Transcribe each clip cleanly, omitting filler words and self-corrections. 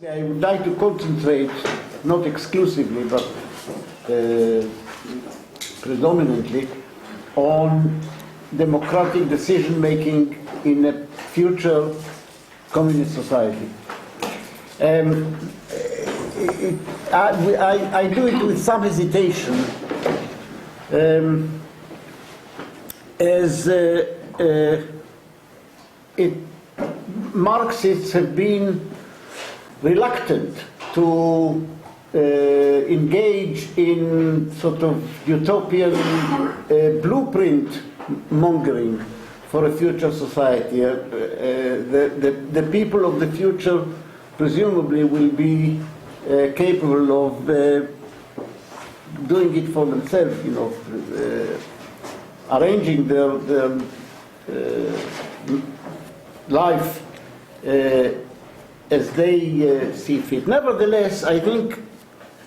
I would like to concentrate, not exclusively, but predominantly, on democratic decision-making in a future communist society. I do it with some hesitation, as Marxists have been reluctant to engage in sort of utopian blueprint mongering for a future society. The people of the future presumably will be capable of doing it for themselves, you know, arranging their life as they see fit. Nevertheless, I think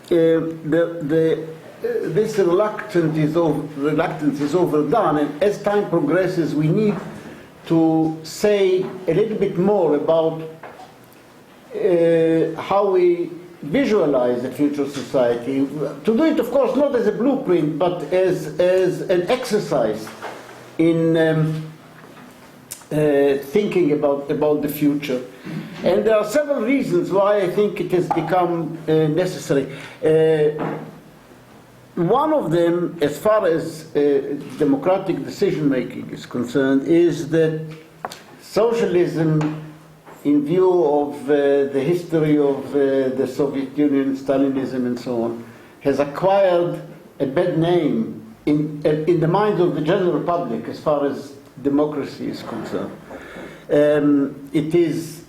this reluctance is overdone, and as time progresses, we need to say a little bit more about how we visualize the future society. To do it, of course, not as a blueprint, but as an exercise in thinking about the future. And there are several reasons why I think it has become necessary. One of them, as far as democratic decision-making is concerned, is that socialism, in view of the history of the Soviet Union, Stalinism, and so on, has acquired a bad name in the minds of the general public as far as democracy is concerned. It is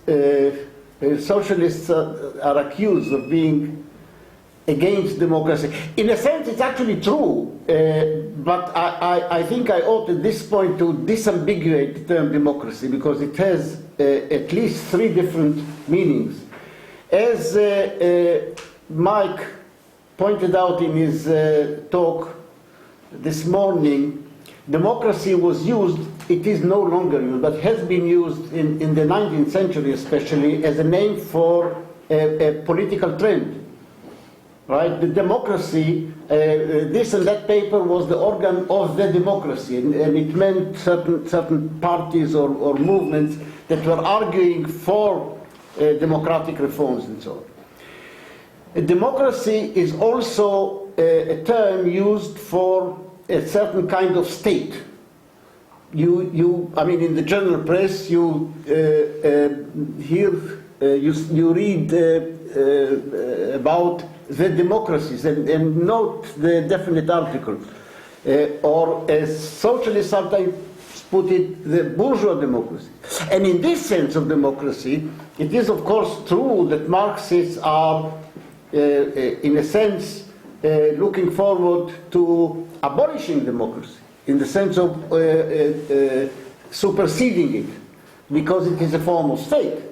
socialists are accused of being against democracy. In a sense, it's actually true, but I think I ought at this point to disambiguate the term democracy, because it has at least three different meanings. As Mike pointed out in his talk this morning, democracy was used, it is no longer used, but has been used in the 19th century especially as a name for a political trend. Right? The democracy, this and that paper was the organ of the democracy, and it meant certain parties or movements that were arguing for democratic reforms and so on. Democracy is also a term used for a certain kind of state. I mean, in the general press, you read about the democracies and note the definite articles, or as socialists sometimes put it, the bourgeois democracy. And in this sense of democracy, it is of course true that Marxists are, in a sense, looking forward to abolishing democracy, in the sense of superseding it, because it is a form of state.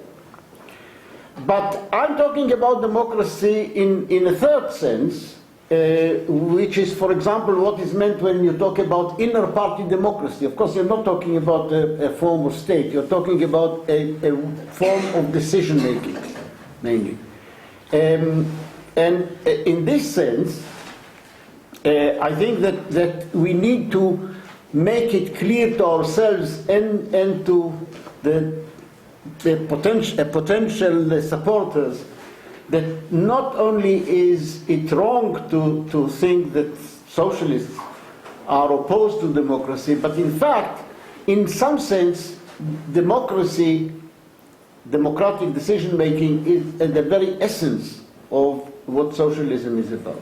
But I'm talking about democracy in a third sense, which is, for example, what is meant when you talk about inner party democracy. Of course, you're not talking about a form of state, you're talking about a form of decision-making, mainly. And in this sense, I think that we need to make it clear to ourselves and to the potential supporters that not only is it wrong to think that socialists are opposed to democracy, but in fact, in some sense, democratic decision-making is at the very essence of what socialism is about.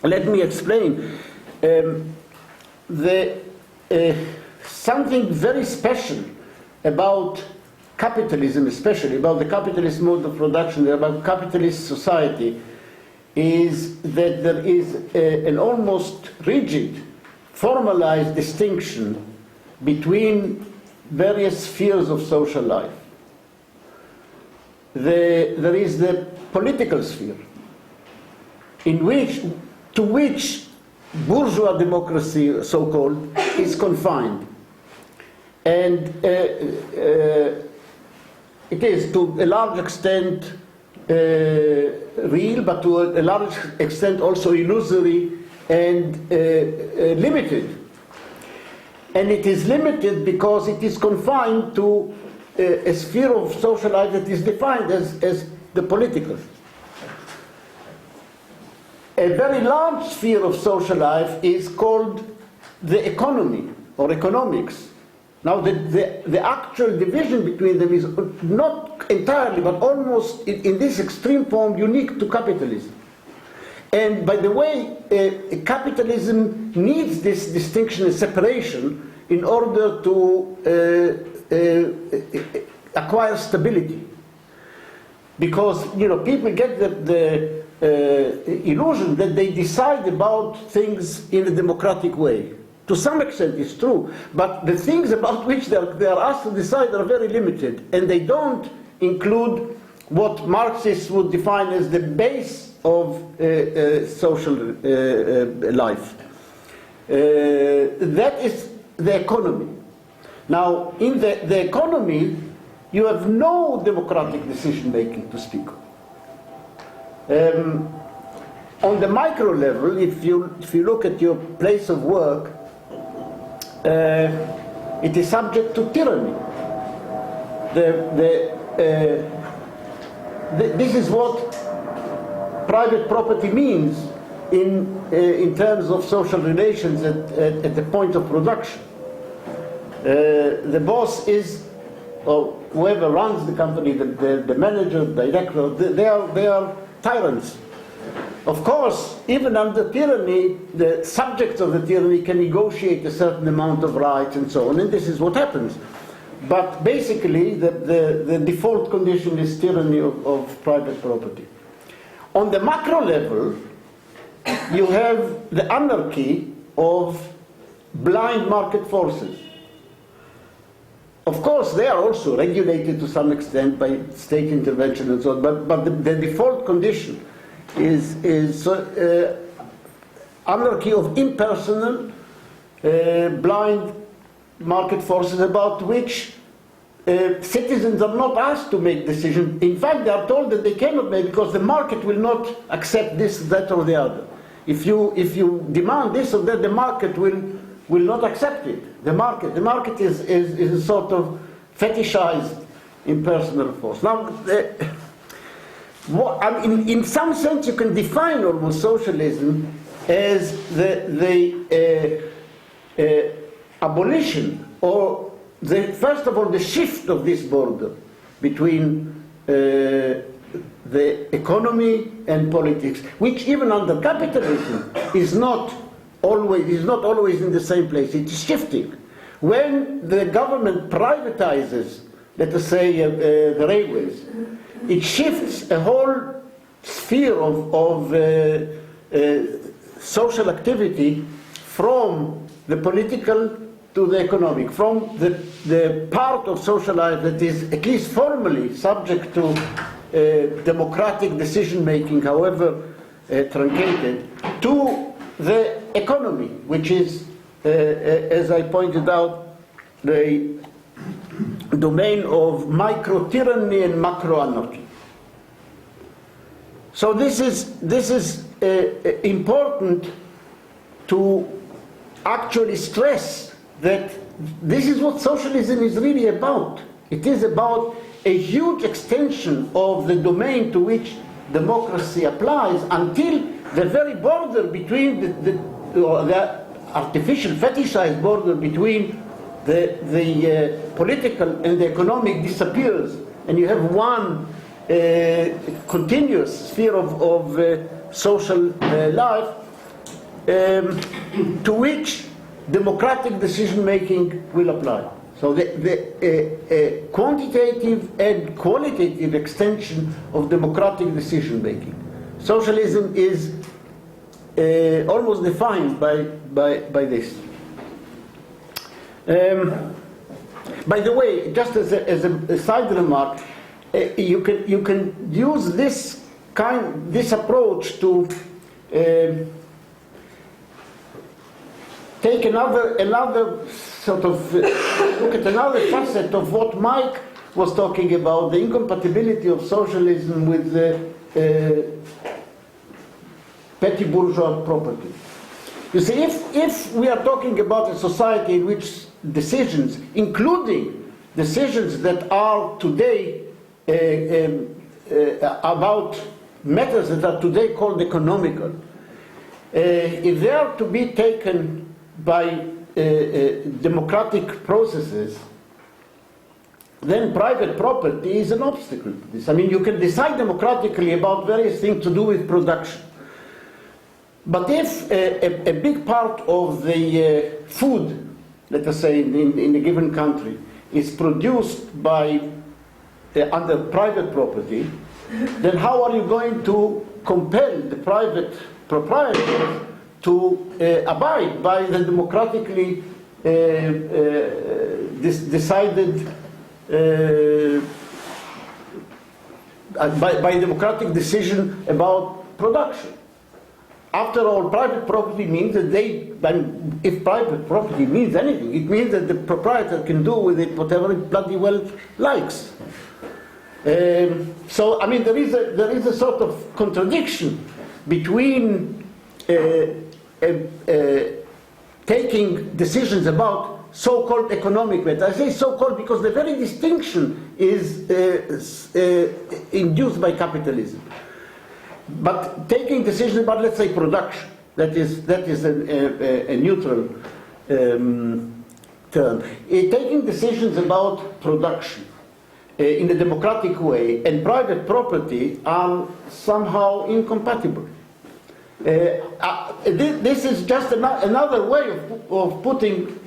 Let me explain. Something very special about capitalism, especially about the capitalist mode of production, about capitalist society, is that there is an almost rigid, formalized distinction between various spheres of social life. There is the political sphere, to which bourgeois democracy, so-called, is confined. And It is to a large extent real, but to a large extent also illusory and limited. And it is limited because it is confined to a sphere of social life that is defined as the political. A very large sphere of social life is called the economy or economics. Now, the actual division between them is not entirely, but almost in this extreme form, unique to capitalism. And by the way, capitalism needs this distinction and separation in order to acquire stability. Because, people get the illusion that they decide about things in a democratic way. To some extent it's true, but the things about which they are asked to decide are very limited, and they don't include what Marxists would define as the base of social life. That is the economy. Now, in the economy, you have no democratic decision-making to speak of. On the micro level, if you look at your place of work, it is subject to tyranny. This is what private property means in terms of social relations at the point of production. The boss is, or whoever runs the company, the manager, the director, they are tyrants. Of course, even under tyranny, the subjects of the tyranny can negotiate a certain amount of rights and so on, and this is what happens. But basically, the default condition is tyranny of private property. On the macro level, you have the anarchy of blind market forces. Of course, they are also regulated to some extent by state intervention and so on, but the default condition is anarchy of impersonal, blind market forces about which citizens are not asked to make decisions. In fact, they are told that they cannot make because the market will not accept this, that, or the other. If you demand this or that, the market will not accept it. The market is a sort of fetishized impersonal force. Now, in some sense, you can define almost socialism as the abolition, or first of all, the shift of this border between the economy and politics, which even under capitalism is not always in the same place. It is shifting. When the government privatizes, let us say, the railways, it shifts a whole sphere of social activity from the political to the economic, from the part of social life that is at least formally subject to democratic decision-making, however truncated, to the economy, which is, as I pointed out, the domain of micro-tyranny and macro-anarchy. So this is important to actually stress that this is what socialism is really about. It is about a huge extension of the domain to which democracy applies until the very border between the artificial fetishized border between the political and the economic disappears, and you have one continuous sphere of social life to which democratic decision-making will apply. So the quantitative and qualitative extension of democratic decision-making. Socialism is almost defined by this. By the way, just as a side remark, you can use this approach to take another sort of look at another facet of what was talking about the incompatibility of socialism with the petty bourgeois property. You see, if we are talking about a society in which decisions, including decisions that are today about matters that are today called economical, if they are to be taken by democratic processes, then private property is an obstacle to this. I mean, you can decide democratically about various things to do with production. But if a big part of the food, let us say, in a given country, is produced by under private property, then how are you going to compel the private proprietors to abide by the democratically decided by democratic decision about production? After all, private property means that if private property means anything, it means that the proprietor can do with it whatever it bloody well likes. So, I mean, there is a sort of contradiction between taking decisions about so-called economic matters. I say so-called because the very distinction is induced by capitalism. But taking decisions about, let's say, production, that is a neutral term. Taking decisions about production in a democratic way and private property are somehow incompatible. This is just another way of putting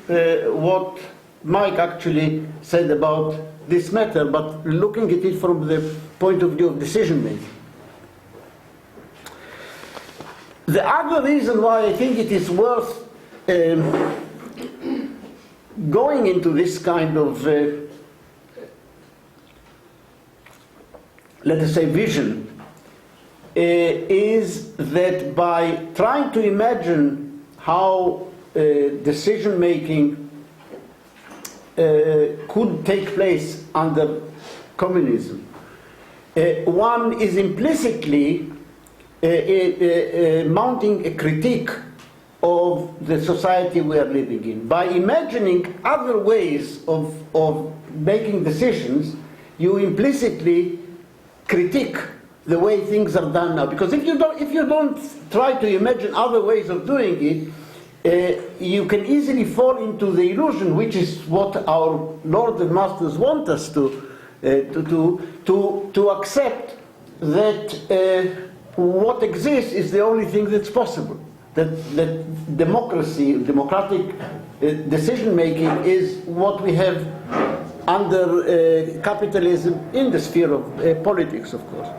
what Mike actually said about this matter, but looking at it from the point of view of decision making. The other reason why I think it is worth going into this kind of, let us say, vision, is that by trying to imagine how decision making could take place under communism, one is implicitly mounting a critique of the society we are living in. By imagining other ways of making decisions, you implicitly critique the way things are done now. Because if you don't try to imagine other ways of doing it, you can easily fall into the illusion, which is what our lords and masters want us to accept that what exists is the only thing that's possible. That democracy, democratic decision making is what we have under capitalism in the sphere of politics, of course.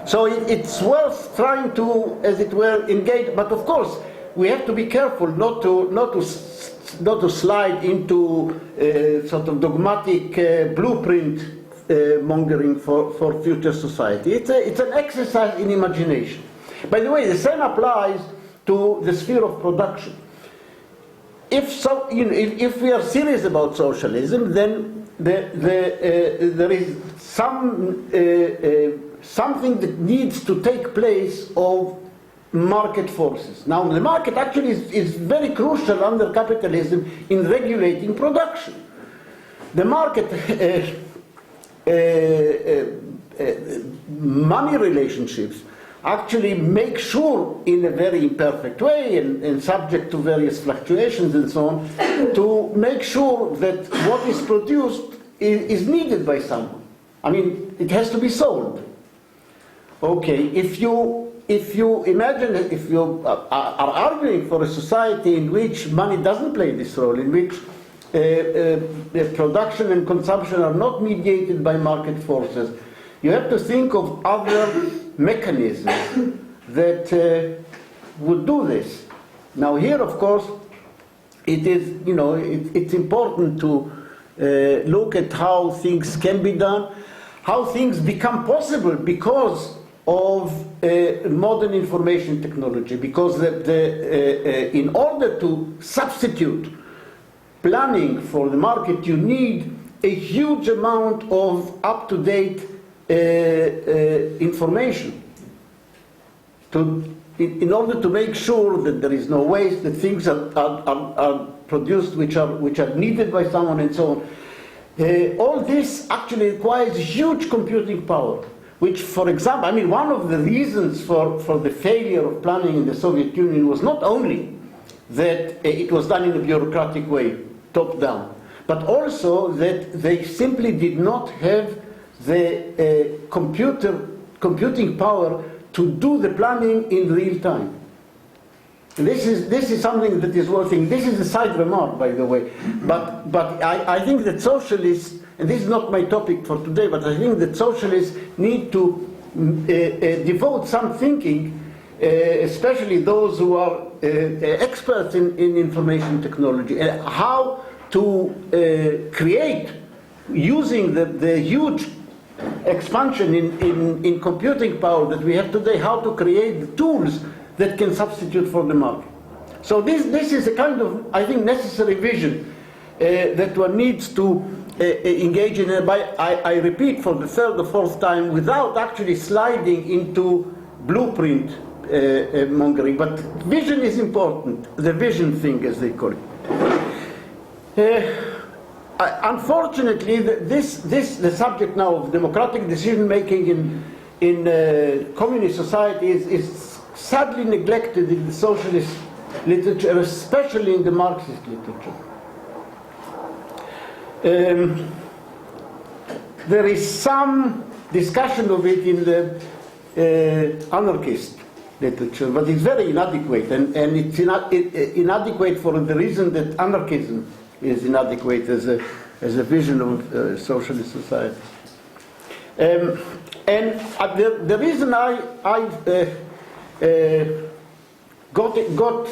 So it's worth trying to, as it were, engage. But of course, we have to be careful not to slide into sort of dogmatic blueprint mongering for future society. It's an exercise in imagination. By the way, the same applies to the sphere of production. If we are serious about socialism, then there is something that needs to take place of market forces. Now, the market actually is very crucial under capitalism in regulating production. The market money relationships actually make sure, in a very imperfect way and subject to various fluctuations and so on, to make sure that what is produced is needed by someone. I mean, it has to be sold. Okay, if you imagine, if you are arguing for a society in which money doesn't play this role, in which production and consumption are not mediated by market forces, you have to think of other mechanisms that would do this. Now here, of course, it is, it's important to look at how things can be done, how things become possible because of modern information technology, because in order to substitute planning for the market, you need a huge amount of up-to-date information in order to make sure that there is no waste, that things are produced which are needed by someone, and so on. All this actually requires huge computing power, which, for example, I mean, one of the reasons for the failure of planning in the Soviet Union was not only that it was done in a bureaucratic way, top-down, but also that they simply did not have the computing power to do the planning in real time. And this is something that is worth thinking. This is a side remark, by the way, but I think that socialists, and this is not my topic for today, but I think that socialists need to devote some thinking, especially those who are experts in information technology, how to create, using the huge expansion in computing power that we have today, how to create the tools that can substitute for the market. So this is a kind of, I think, necessary vision that one needs to engage in. I repeat for the third or fourth time, without actually sliding into blueprint mongering. But vision is important, the vision thing, as they call it. Unfortunately, the subject now of democratic decision making in communist society is sadly neglected in the socialist literature, especially in the Marxist literature. There is some discussion of it in the anarchist literature, but it's very inadequate, and it's inadequate for the reason that anarchism is inadequate as a vision of socialist society. And the reason I got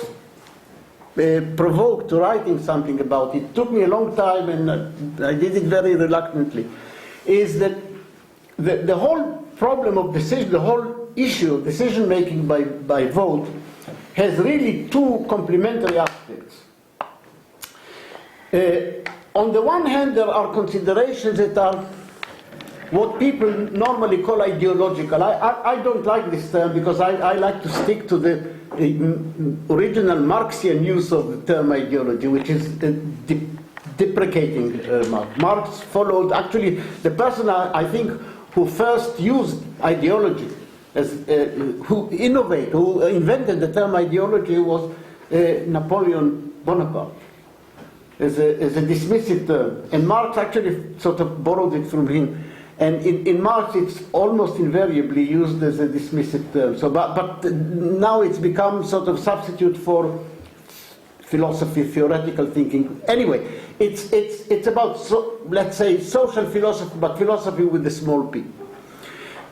provoked to writing something about it, took me a long time, and I did it very reluctantly, is that the whole problem of decision, the whole issue of decision making by vote, has really two complementary aspects. On the one hand, there are considerations that are what people normally call ideological. I don't like this term because I like to stick to the original Marxian use of the term ideology, which is deprecating Marx. Marx followed, actually, the person I think who first used ideology, who invented the term ideology, was Napoleon Bonaparte, as a dismissive term. And Marx actually sort of borrowed it from him. And in Marx, it's almost invariably used as a dismissive term. So, but now it's become sort of substitute for philosophy, theoretical thinking. Anyway, it's about, let's say, social philosophy, but philosophy with a small p.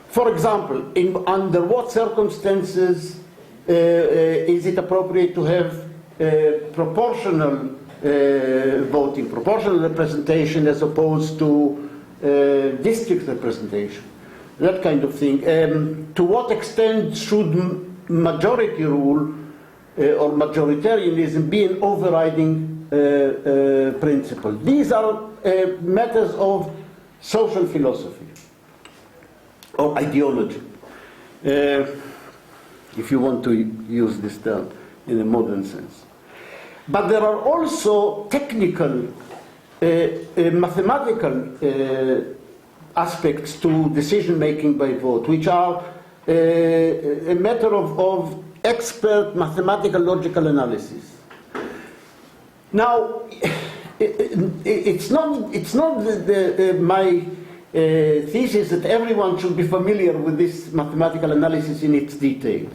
For example, under what circumstances is it appropriate to have proportional voting, proportional representation, as opposed to district representation, that kind of thing. To what extent should majority rule or majoritarianism be an overriding principle? These are matters of social philosophy or ideology, if you want to use this term in a modern sense. But there are also technical, mathematical aspects to decision-making by vote, which are a matter of expert mathematical logical analysis. Now, it's not my thesis that everyone should be familiar with this mathematical analysis in its details.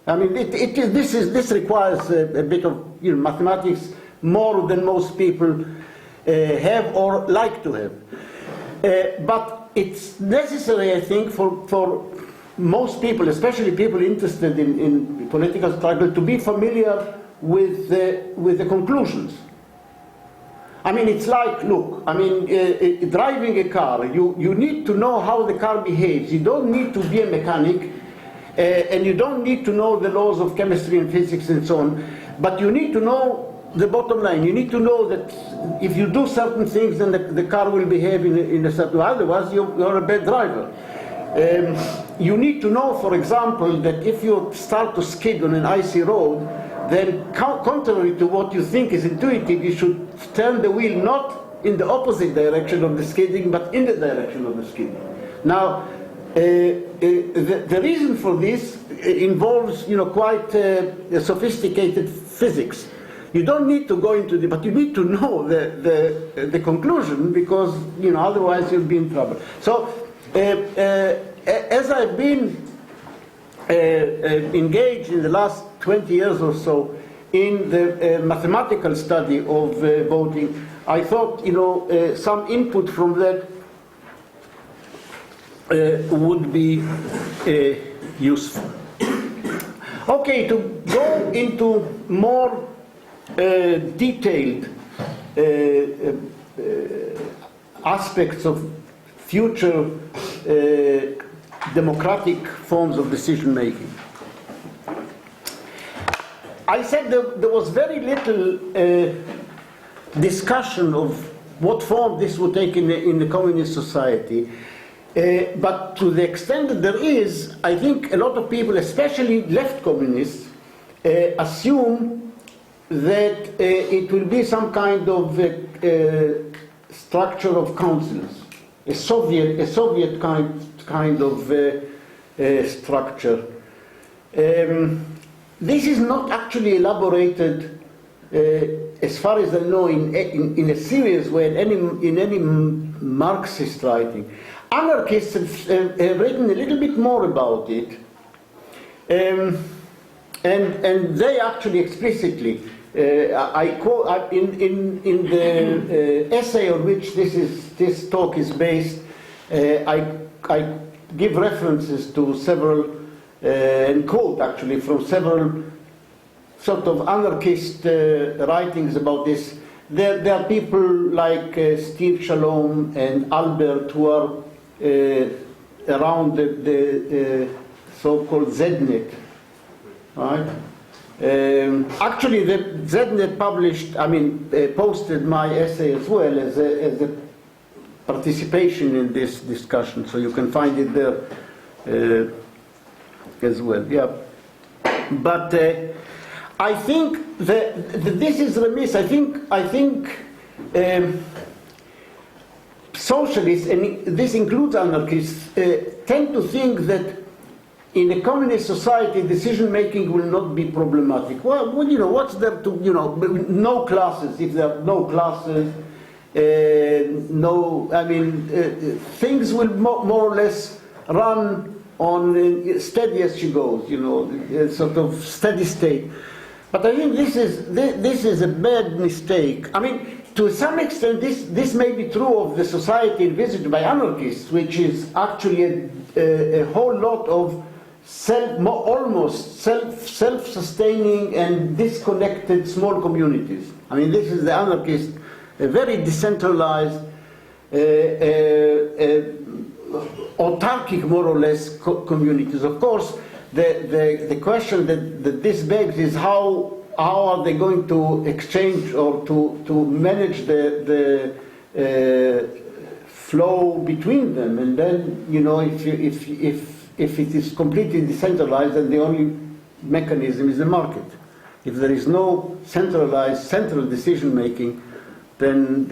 I mean, this requires a bit of mathematics more than most people have or like to have. But it's necessary, I think, for most people, especially people interested in political struggle, to be familiar with the conclusions. I mean, it's like, look, I mean, driving a car, you need to know how the car behaves. You don't need to be a mechanic, and you don't need to know the laws of chemistry and physics and so on, but you need to know the bottom line. You need to know that if you do certain things, then the car will behave in a certain way. Otherwise, you're a bad driver. You need to know, for example, that if you start to skid on an icy road, then contrary to what you think is intuitive, you should turn the wheel not in the opposite direction of the skidding, but in the direction of the skidding. Now, the reason for this involves, quite sophisticated physics. You don't need to go into but you need to know the conclusion, because otherwise you'll be in trouble. So, as I've been engaged in the last 20 years or so in the mathematical study of voting, I thought some input from that would be useful. Okay, to go into more detailed aspects of future democratic forms of decision making. I said there was very little discussion of what form this would take in the communist society. But to the extent that there is, I think a lot of people, especially left communists, assume that it will be some kind of structure of councils, a Soviet kind of structure. This is not actually elaborated, as far as I know, in a serious way in any Marxist writing. Anarchists have written a little bit more about it, and they actually explicitly, I quote in the essay on which this talk is based, I give references to several and quote actually from several sort of anarchist writings about this. There are people like Steve Shalom and Albert who are around the so-called ZNet, right? Actually, the ZNet posted my essay as well as a participation in this discussion, so you can find it there as well. Yeah, but I think that this is remiss. I think socialists, and this includes anarchists, tend to think that in a communist society, decision making will not be problematic. Well, what's there to, no classes. If there are no classes, things will more or less run on steady as she goes, sort of steady state. But I think this is a bad mistake. I mean, to some extent, this may be true of the society envisaged by anarchists, which is actually a whole lot of almost self-sustaining and disconnected small communities. I mean, this is the anarchist, a very decentralized, autarkic, more or less, communities. Of course, the question that this begs is how are they going to exchange or to manage the flow between them? And then, if it is completely decentralized, then the only mechanism is the market. If there is no central decision making, then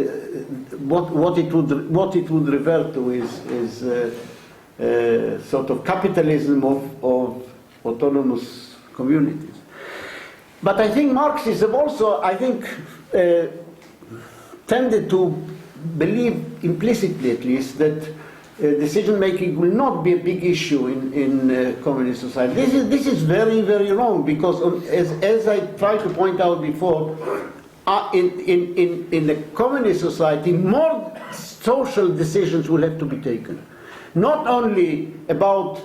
what it would revert to is sort of capitalism of autonomous communities. But I think Marxism also, tended to believe implicitly, at least, that decision making will not be a big issue in communist society. This is very, very wrong, because as I tried to point out before, in the communist society, more social decisions will have to be taken. Not only about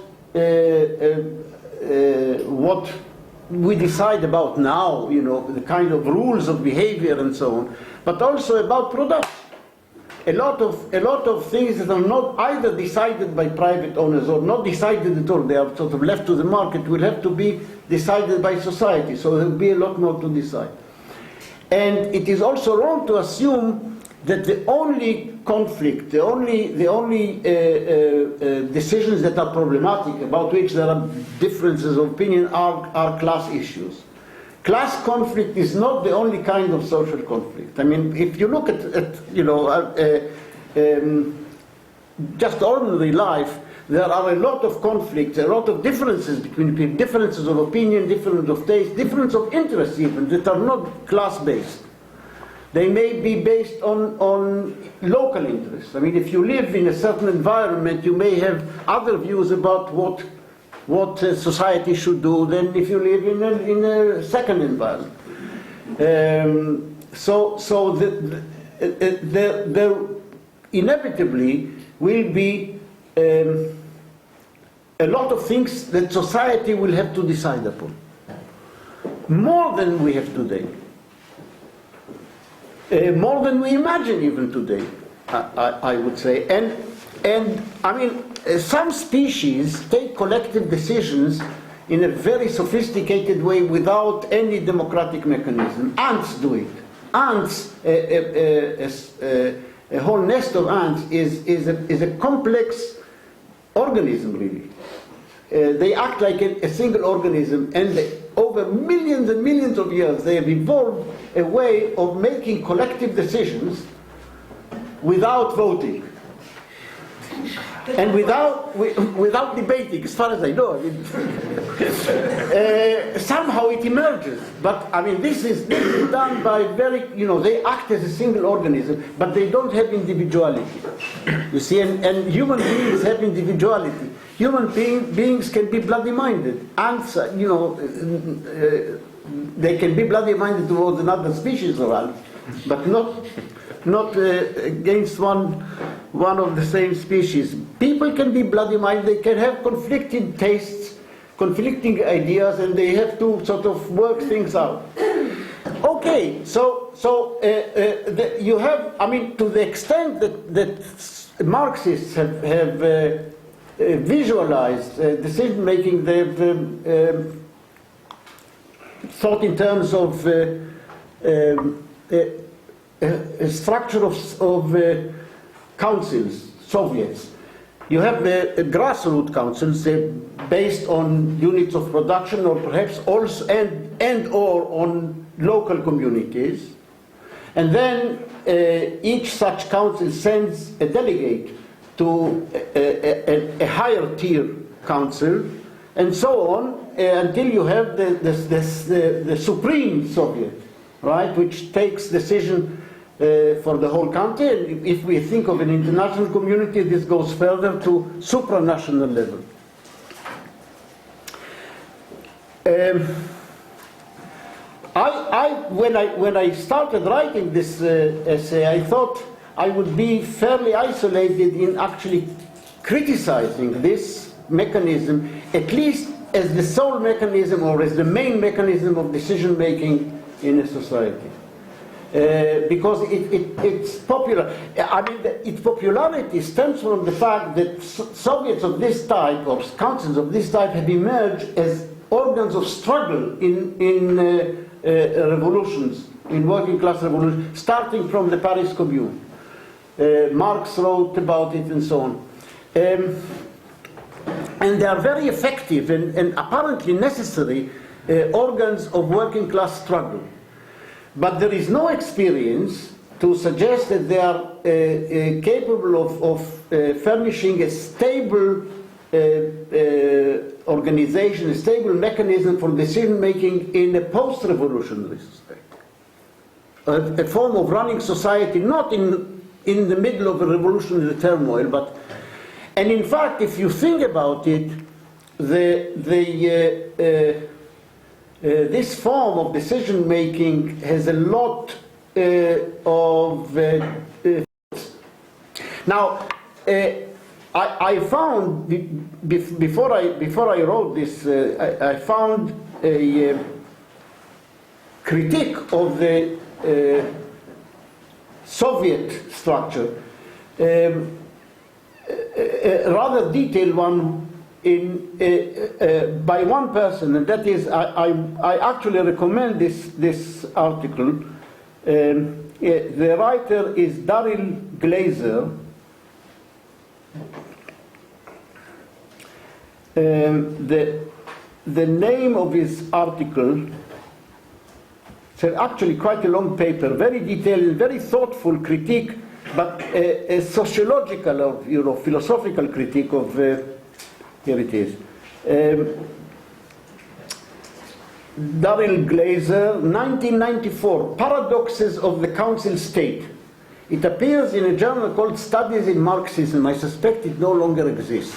what we decide about now, the kind of rules of behavior and so on, but also about production. A lot of things that are not either decided by private owners or not decided at all, they are sort of left to the market, will have to be decided by society. So there will be a lot more to decide. And it is also wrong to assume that the only conflict, the only decisions that are problematic, about which there are differences of opinion, are class issues. Class conflict is not the only kind of social conflict. I mean, if you look at just ordinary life, there are a lot of conflicts, a lot of differences between people, differences of opinion, differences of taste, differences of interests even, that are not class-based. They may be based on local interests. I mean, if you live in a certain environment, you may have other views about what society should do than if you live in a second environment. So there inevitably will be a lot of things that society will have to decide upon, more than we have today, more than we imagine even today, I would say. And I mean, some species take collective decisions in a very sophisticated way without any democratic mechanism. Ants do it. Ants, a whole nest of ants is a complex organism, really. They act like a single organism, and over millions and millions of years they have evolved a way of making collective decisions without voting and without debating, as far as I know. I mean, somehow it emerges, but I mean this is done by very, they act as a single organism, but they don't have individuality. You see, and human beings have individuality. Human beings can be bloody-minded. Ants, they can be bloody-minded towards another species of ants, but not against one of the same species. People can be bloody-minded. They can have conflicting tastes, conflicting ideas, and they have to sort of work things out. Okay, so you have, I mean, to the extent that Marxists have visualized decision-making, they've thought in terms of a structure of councils, Soviets. You have the grassroots councils based on units of production, or perhaps also or on local communities. And then each such council sends a delegate to a higher tier council, and so on, until you have the Supreme Soviet, right, which takes decision for the whole country. And if we think of an international community, this goes further to supranational level. When I started writing this essay, I thought I would be fairly isolated in actually criticizing this mechanism, at least as the sole mechanism or as the main mechanism of decision making in a society. Because it's popular. I mean, its popularity stems from the fact that Soviets of this type, or councils of this type, have emerged as organs of struggle in revolutions, in working class revolutions, starting from the Paris Commune. Marx wrote about it and so on. And they are very effective and apparently necessary organs of working class struggle. But there is no experience to suggest that they are capable of furnishing a stable organization, a stable mechanism for decision making in a post-revolutionary society. A form of running society, not in the middle of a revolutionary turmoil, but, and in fact, if you think about it, this form of decision making has a lot of now. I found before I wrote this, I found a critique of the Soviet structure, a rather detailed one by one person, and that is I actually recommend this article The writer is Daryl Glazer. The name of his article, it's actually quite a long paper, very detailed, very thoughtful critique, but a sociological or philosophical critique of, here it is. Daryl Glazer, 1994, Paradoxes of the Council State. It appears in a journal called Studies in Marxism. I suspect it no longer exists.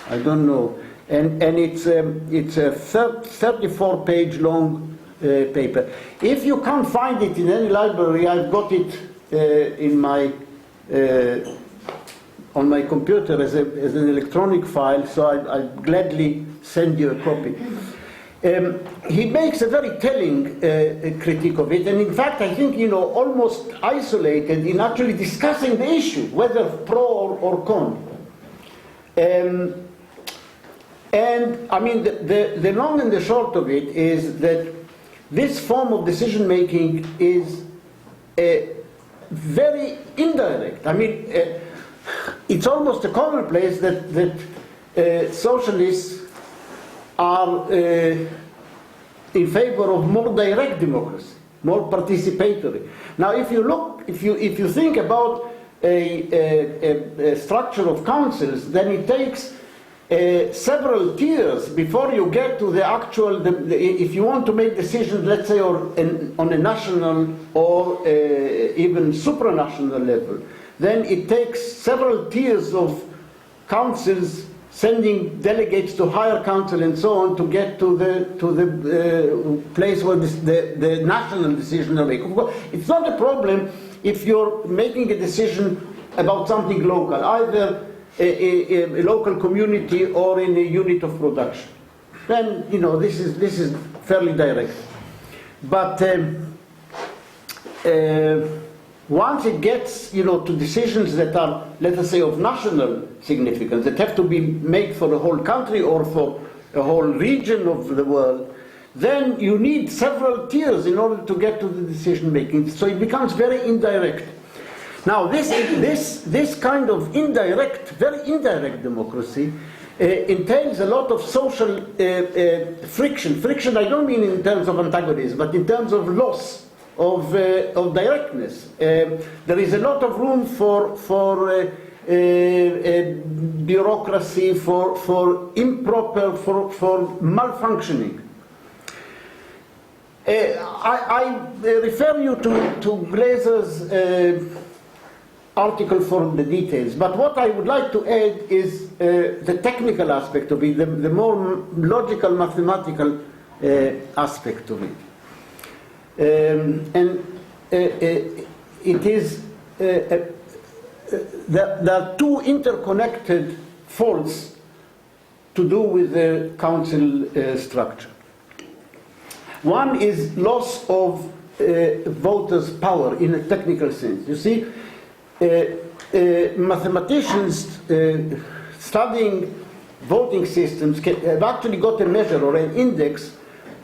I don't know. And it's a 34-page long paper. If you can't find it in any library, I've got it in my on my computer as an electronic file, so I'll gladly send you a copy. He makes a very telling critique of it, and in fact, I think, almost isolated in actually discussing the issue, whether pro or con. And I mean, the long and the short of it is that this form of decision making is very indirect. I mean, it's almost a commonplace that socialists are in favor of more direct democracy, more participatory. Now, if you think about a structure of councils, then it takes several tiers before you get to the actual. If you want to make decisions, let's say, on a national or even supranational level, then it takes several tiers of councils sending delegates to higher council and so on to get to the place where the national decision are made. It's not a problem if you're making a decision about something local, either a local community or in a unit of production. Then this is fairly direct. But once it gets to decisions that are, let us say, of national significance, that have to be made for the whole country or for a whole region of the world, then you need several tiers in order to get to the decision making. So it becomes very indirect. Now this kind of very indirect democracy entails a lot of social friction. Friction, I don't mean in terms of antagonism, but in terms of loss of directness. There is a lot of room for bureaucracy, for improper, for malfunctioning. I refer you to Glazer's article for the details, but what I would like to add is the technical aspect of it, the more logical, mathematical aspect of it. And it is there are two interconnected faults to do with the council structure. One is loss of voters' power in a technical sense. You see, mathematicians studying voting systems have actually got a measure or an index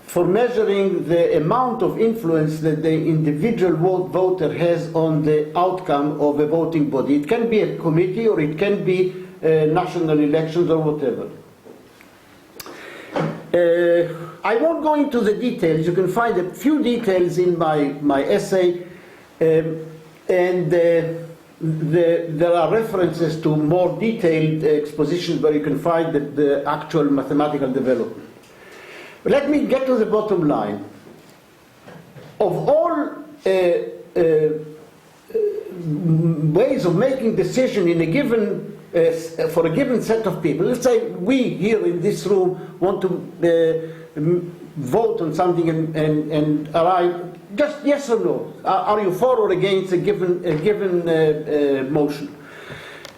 for measuring the amount of influence that the individual voter has on the outcome of a voting body. It can be a committee or it can be national elections or whatever. I won't go into the details. You can find a few details in my essay, and there are references to more detailed expositions where you can find the actual mathematical development. But let me get to the bottom line. Of all ways of making decision in a given for a given set of people, let's say we here in this room want to vote on something and arrive, just yes or no. Are you for or against a given motion?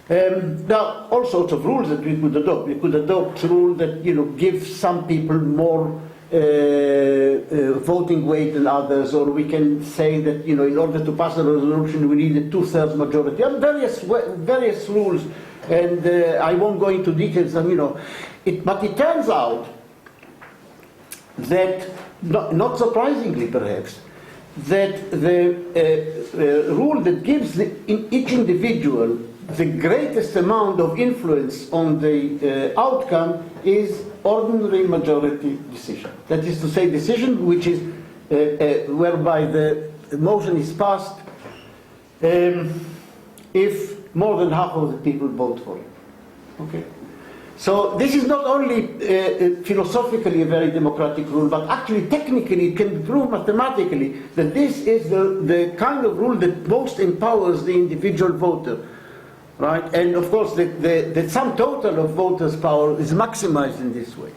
There are all sorts of rules that we could adopt. We could adopt a rule that give some people more voting weight than others, or we can say that in order to pass a resolution we need a 2/3 majority. There are various rules, and I won't go into details. But it turns out that, not surprisingly perhaps, that the rule that gives each individual the greatest amount of influence on the outcome is ordinary majority decision. That is to say, decision which is whereby the motion is passed if more than half of the people vote for it. Okay. So this is not only philosophically a very democratic rule, but actually technically it can be proved mathematically that this is the kind of rule that most empowers the individual voter. Right? And of course the sum total of voters' power is maximized in this way.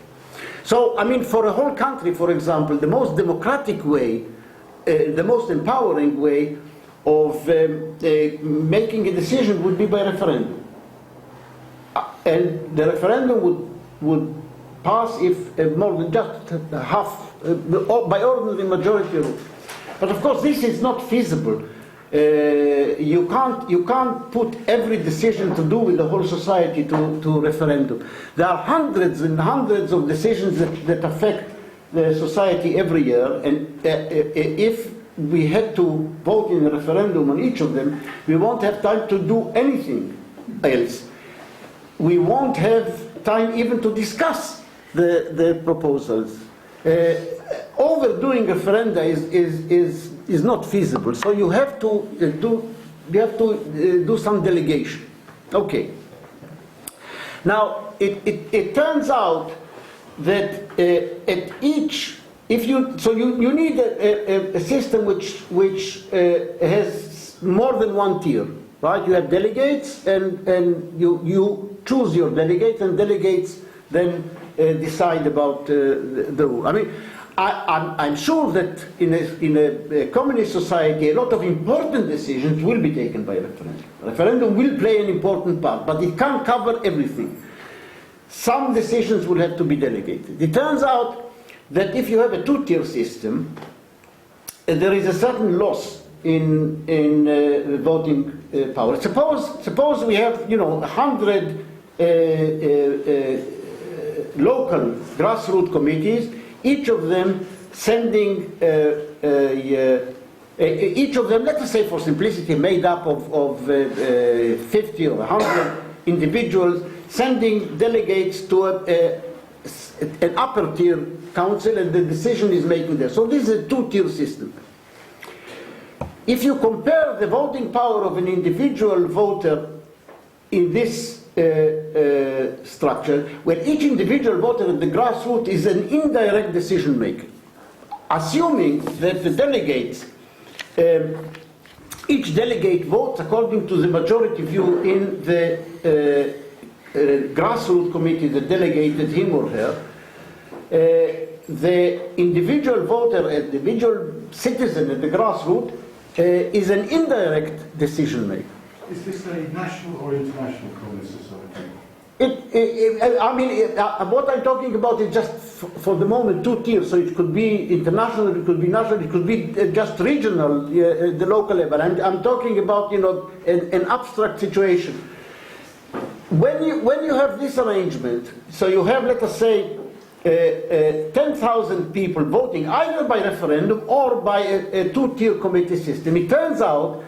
So, I mean, for a whole country, for example, the most democratic way, the most empowering way of making a decision would be by referendum. And the referendum would pass if more than just half, by ordinary majority rule. But of course this is not feasible. You can't put every decision to do with the whole society to referendum. There are hundreds and hundreds of decisions that affect the society every year, and if we had to vote in a referendum on each of them, we won't have time to do anything else. We won't have time even to discuss the proposals. Overdoing referenda is not feasible. So you have to do some delegation. Okay. Now it turns out that at each, you need a system which has more than one tier, right? You have delegates, and you choose your delegates, and delegates then decide about the rule. I mean, I'm sure that in a communist society, a lot of important decisions will be taken by referendum. Referendum will play an important part, but it can't cover everything. Some decisions will have to be delegated. It turns out that if you have a two-tier system, there is a certain loss in the voting power. Suppose we have 100 local grassroots committees, each of them sending each of them, let us say for simplicity, made up of 50 or 100 individuals, sending delegates to an upper tier council, and the decision is making there. So this is a two-tier system. If you compare the voting power of an individual voter in this structure, where each individual voter at the grassroots is an indirect decision maker, assuming that the delegates, each delegate votes according to the majority view in the grassroots committee that delegated him or her, the individual voter, individual citizen at the grassroots is an indirect decision maker. Is this a national or international communist society? What I'm talking about is just for the moment two tiers. So it could be international, it could be national, it could be just regional, the local level. I'm talking about an abstract situation. When you have this arrangement, so you have, let us say, 10,000 people voting either by referendum or by a two-tier committee system. It turns out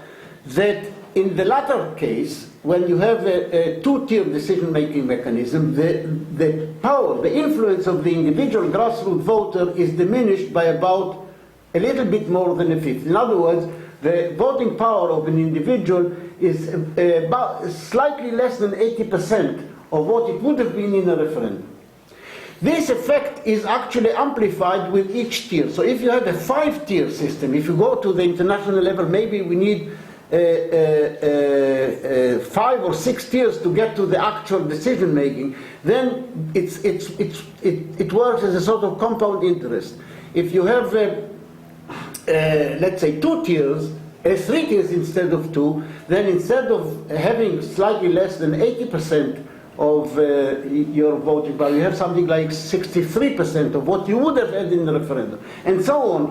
that in the latter case, when you have a two-tier decision-making mechanism, the power, the influence of the individual grassroots voter is diminished by about a little bit more than a fifth. In other words, the voting power of an individual is about slightly less than 80% of what it would have been in a referendum. This effect is actually amplified with each tier. So if you have a five-tier system, if you go to the international level, maybe we need 5 or 6 tiers to get to the actual decision making, then it works as a sort of compound interest. If you have, let's say, 2 tiers, 3 tiers instead of 2, then instead of having slightly less than 80% of your voting power, you have something like 63% of what you would have had in the referendum, and so on.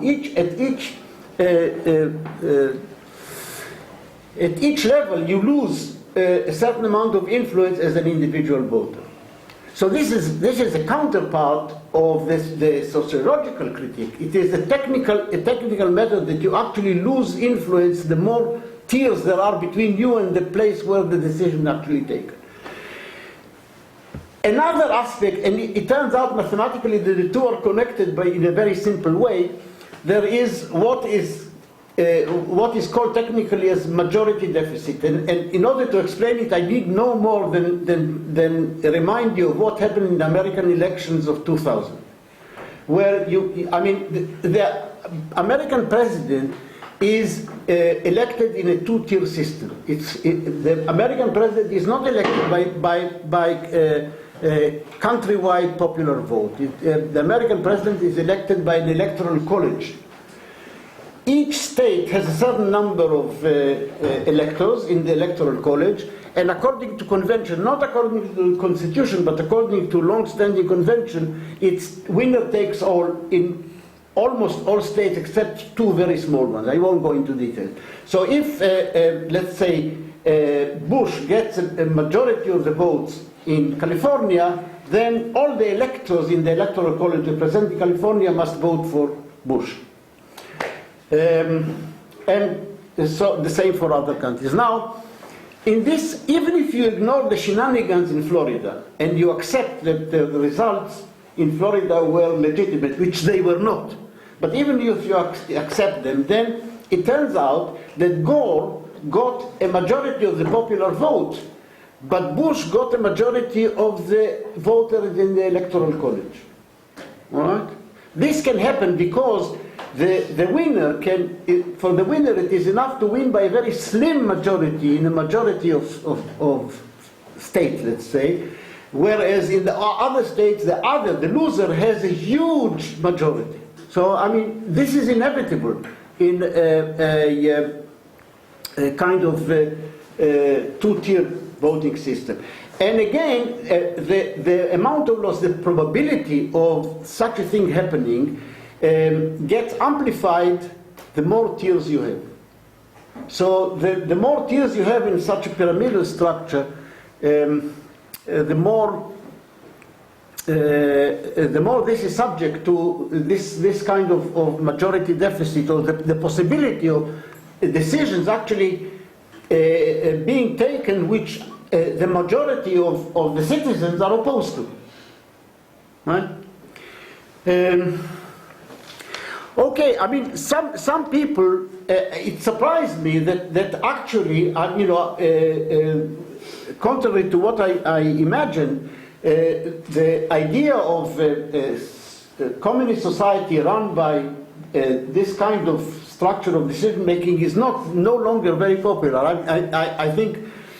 At each level, you lose a certain amount of influence as an individual voter. So this is a counterpart of the sociological critique. It is a technical method that you actually lose influence the more tiers there are between you and the place where the decision is actually taken. Another aspect, and it turns out mathematically that the two are connected in a very simple way. There is what is called technically as majority deficit, and in order to explain it, I need no more than remind you of what happened in the American elections of 2000, where the American president is elected in a two-tier system. The American president is not elected by countrywide popular vote. The American president is elected by an electoral college. Each state has a certain number of electors in the electoral college, and according to convention, not according to the constitution, but according to long-standing convention, it's winner takes all in almost all states except two very small ones. I won't go into detail. So if, let's say, Bush gets a majority of the votes in California, then all the electors in the electoral college representing California must vote for Bush. And so the same for other countries. Now, in this, even if you ignore the shenanigans in Florida and you accept that the results in Florida were legitimate, which they were not, but even if you accept them, then it turns out that Gore got a majority of the popular vote, but Bush got a majority of the voters in the electoral college. All right? This can happen because the winner for the winner it is enough to win by a very slim majority in a majority of states, let's say, whereas in the other states the loser has a huge majority. So I mean, this is inevitable in a kind of two-tier voting system. And again, the amount of loss, the probability of such a thing happening gets amplified the more tiers you have. So the more tiers you have in such a pyramidal structure, the more this is subject to this kind of majority deficit, or the possibility of decisions actually being taken which the majority of the citizens are opposed to. Right? Okay, I mean, some people, it surprised me that actually, contrary to what I imagined, the idea of a communist society run by this kind of structure of decision making is no longer very popular. I think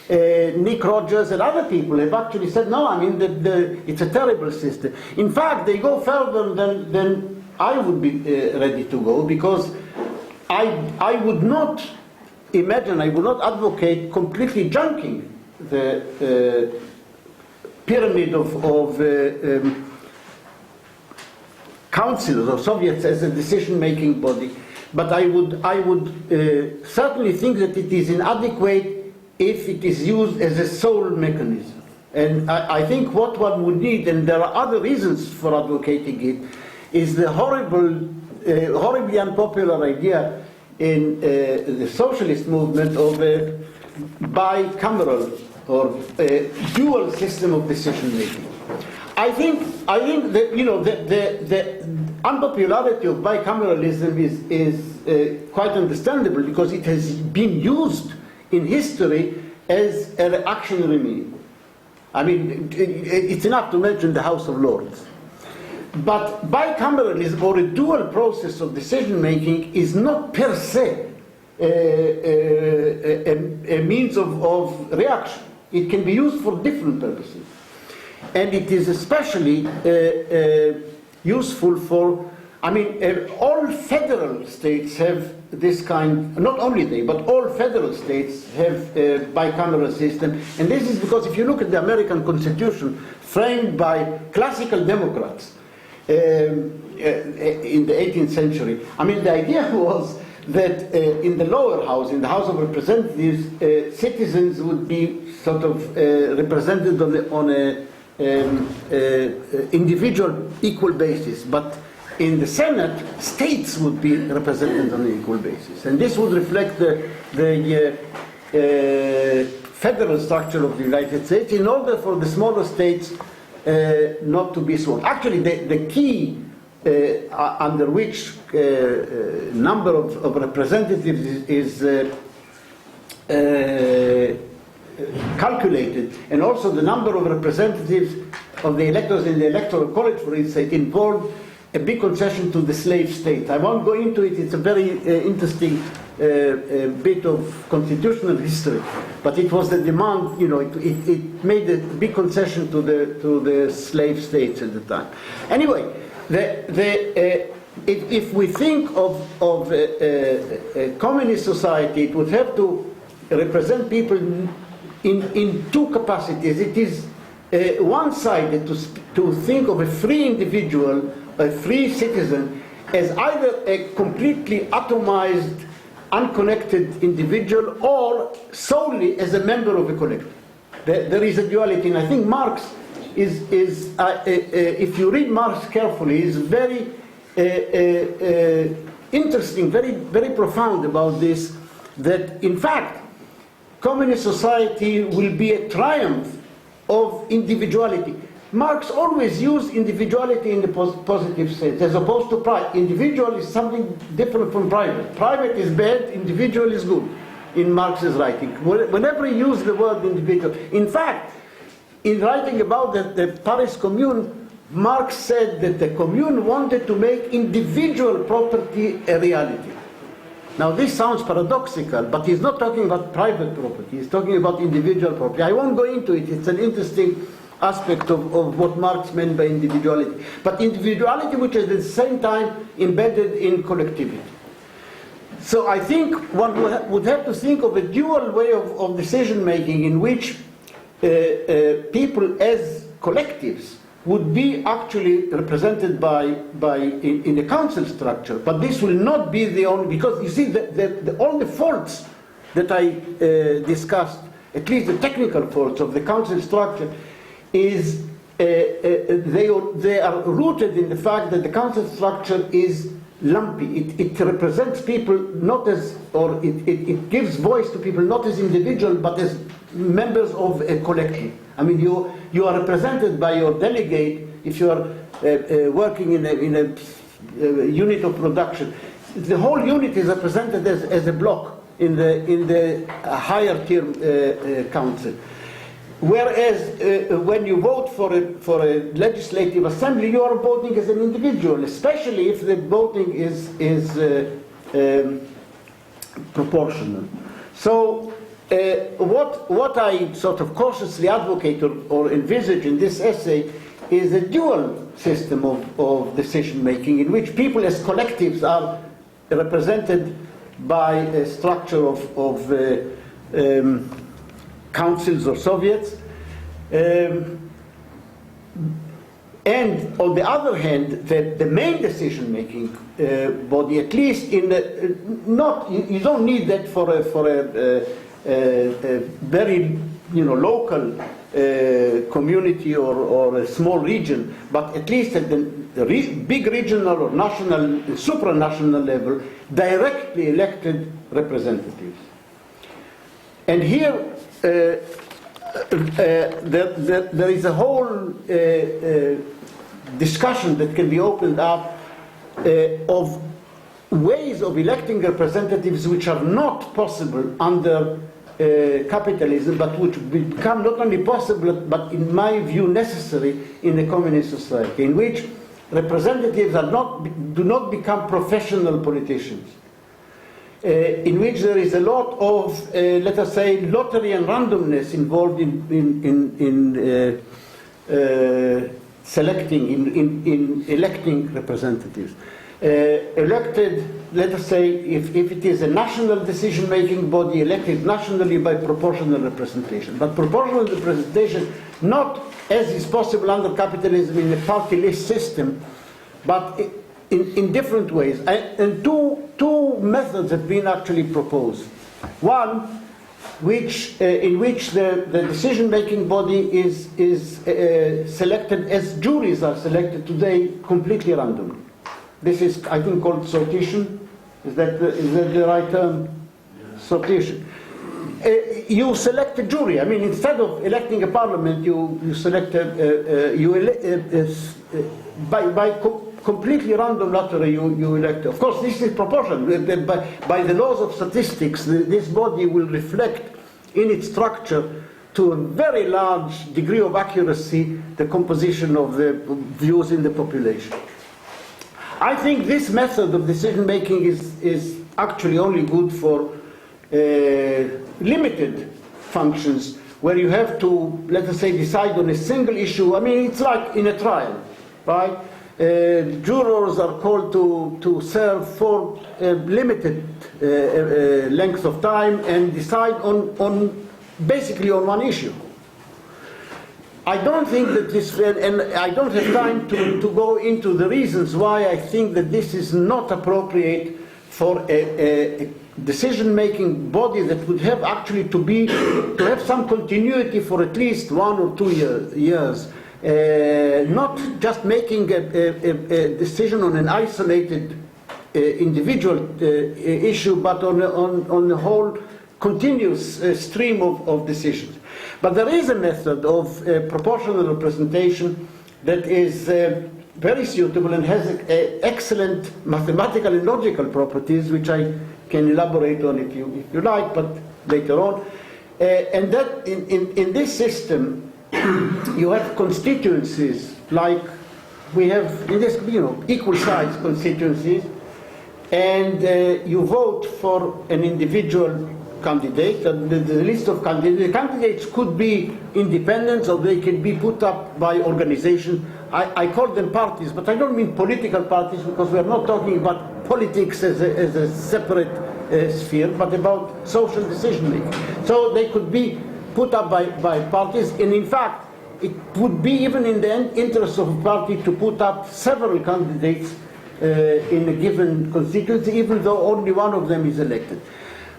Nick Rogers and other people have actually said, no, I mean, it's a terrible system. In fact, they go further than I would be ready to go, because I would not imagine, I would not advocate completely junking the pyramid of councils or Soviets as a decision-making body. But I would certainly think that it is inadequate if it is used as a sole mechanism. And I think what one would need, and there are other reasons for advocating it, is the horribly unpopular idea in the socialist movement of a bicameral or a dual system of decision making. I think that the unpopularity of bicameralism is quite understandable, because it has been used in history as a reactionary mean. I mean, it's enough to mention the House of Lords. But bicameralism, or a dual process of decision making, is not per se a means of reaction. It can be used for different purposes. And it is especially useful for, I mean, all federal states have this kind, not only they, but all federal states have a bicameral system. And this is because if you look at the American Constitution, framed by classical Democrats in the 18th century, I mean, the idea was that in the lower house, in the House of Representatives, citizens would be sort of represented on individual equal basis, but in the Senate, states would be represented on an equal basis. And this would reflect the federal structure of the United States in order for the smaller states not to be sworn. Actually, the key under which number of representatives is calculated, and also the number of representatives of the electors in the Electoral College, for instance, involved a big concession to the slave state. I won't go into it. It's a very interesting bit of constitutional history, but it was the demand. It made a big concession to the slave states at the time. Anyway, if we think of a communist society, it would have to represent people in two capacities. It is one-sided to think of a free individual, a free citizen, as either a completely atomized, unconnected individual, or solely as a member of a collective. There is a duality, and I think Marx is if you read Marx carefully, is very interesting, very, very profound about this, that in fact, communist society will be a triumph of individuality. Marx always used individuality in the positive sense, as opposed to private. Individual is something different from private. Private is bad, individual is good, in Marx's writing. Whenever he used the word individual, in fact, in writing about the Paris Commune, Marx said that the Commune wanted to make individual property a reality. Now this sounds paradoxical, but he's not talking about private property, he's talking about individual property. I won't go into it, it's an interesting aspect of what Marx meant by individuality. But individuality which is at the same time embedded in collectivity. So I think one would have to think of a dual way of decision making in which people as collectives would be actually represented in the council structure, but this will not be the only, because you see all the faults that I discussed, at least the technical faults of the council structure, is they are rooted in the fact that the council structure is lumpy. It represents people not as, or it gives voice to people not as individuals but as members of a collective. I mean, you are represented by your delegate if you are working in a unit of production. The whole unit is represented as a block in the higher tier council. Whereas when you vote for a legislative assembly, you are voting as an individual, especially if the voting is proportional. So what I sort of cautiously advocate or envisage in this essay is a dual system of decision making, in which people as collectives are represented by a structure of councils or Soviets, and on the other hand, the main decision-making body, at least in you don't need that for a very local community or a small region, but at least at the big regional or national, supranational level, directly elected representatives. And here there is a whole discussion that can be opened up of ways of electing representatives which are not possible under capitalism, but which become not only possible but in my view necessary in a communist society, in which representatives do not become professional politicians, in which there is a lot of, let us say, lottery and randomness involved in electing representatives. Elected, let us say, if it is a national decision-making body, elected nationally by proportional representation. But proportional representation, not as is possible under capitalism in a party list system, but in different ways. And two methods have been actually proposed. One in which the decision-making body is selected as juries are selected today, completely randomly. This is, I think, called sortition. Is that the right term? Yeah. Sortition. You select a jury. I mean, instead of electing a parliament, you select completely random lottery. You elect. Of course, this is proportional. By the laws of statistics, this body will reflect in its structure to a very large degree of accuracy the composition of the views in the population. I think this method of decision making is actually only good for limited functions where you have to, let us say, decide on a single issue. I mean, it's like in a trial, right? Jurors are called to serve for a limited length of time and decide basically on one issue. I don't think that this, and I don't have time to go into the reasons why I think that this is not appropriate for a decision-making body that would have actually to have some continuity for at least 1 or 2 years. Not just making a decision on an isolated individual issue, but on a whole continuous stream of decisions. But there is a method of proportional representation that is very suitable and has excellent mathematical and logical properties, which I can elaborate on if you like, but later on. And that in this system, you have constituencies like we have in this, equal size constituencies, and you vote for an individual candidate, and the list of candidates could be independents or they can be put up by organizations. I call them parties, but I don't mean political parties, because we're not talking about politics as a separate sphere, but about social decision making. So they could be put up by parties, and in fact it would be even in the interest of a party to put up several candidates in a given constituency, even though only one of them is elected.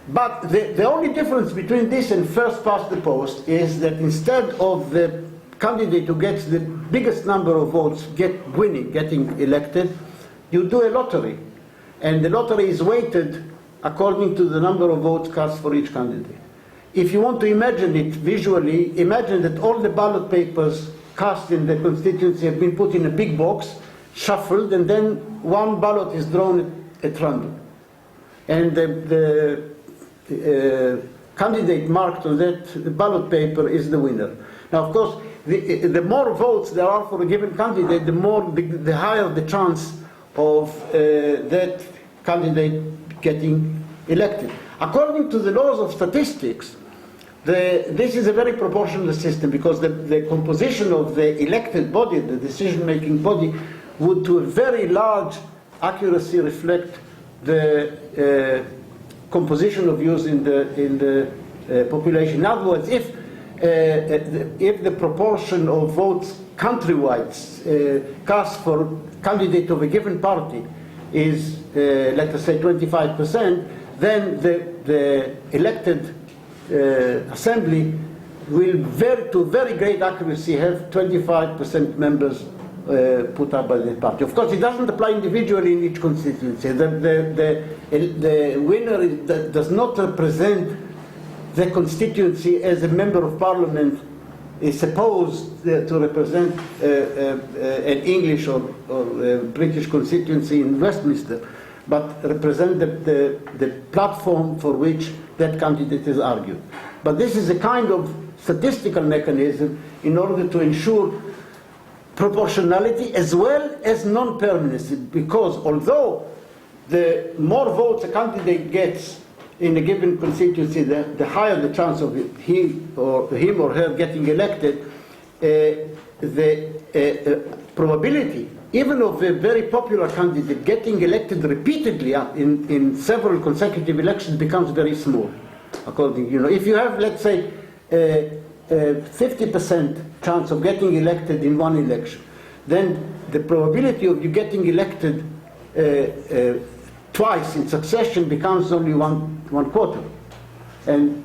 But the only difference between this and first past the post is that instead of the candidate who gets the biggest number of votes getting elected, you do a lottery. And the lottery is weighted according to the number of votes cast for each candidate. If you want to imagine it visually, imagine that all the ballot papers cast in the constituency have been put in a big box, shuffled, and then one ballot is drawn at random. And the candidate marked on that ballot paper is the winner. Now, of course, the more votes there are for a given candidate, the higher the chance of that candidate getting elected. According to the laws of statistics, this is a very proportional system, because the composition of the elected body, the decision-making body, would to a very large accuracy reflect the composition of views in the population. In other words, if the proportion of votes countrywide cast for candidate of a given party is, let us say, 25%, then the elected assembly will to very great accuracy have 25% members put up by the party. Of course, it doesn't apply individually in each constituency. The winner does not represent the constituency as a member of parliament is supposed to represent an English or British constituency in Westminster, but represent the platform for which that candidate is argued. But this is a kind of statistical mechanism in order to ensure proportionality as well as non-permanency, because although the more votes a candidate gets in a given constituency, the higher the chance of him or her getting elected, the probability even of a very popular candidate getting elected repeatedly in several consecutive elections becomes very small. If you have, let's say, 50% chance of getting elected in one election, then the probability of you getting elected twice in succession becomes only one quarter. And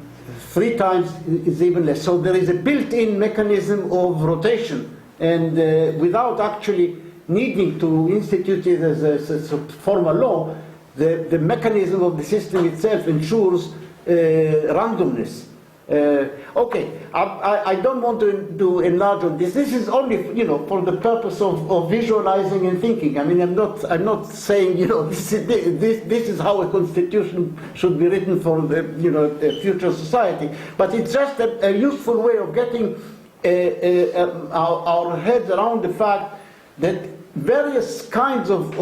3 times is even less. So there is a built-in mechanism of rotation, and without actually needing to institute it as a formal law, the mechanism of the system itself ensures randomness. Okay, I don't want to enlarge on this. This is only, for the purpose of visualizing and thinking. I mean, I'm not saying, this is how a constitution should be written for the, a future society. But it's just a useful way of getting our heads around the fact that various kinds of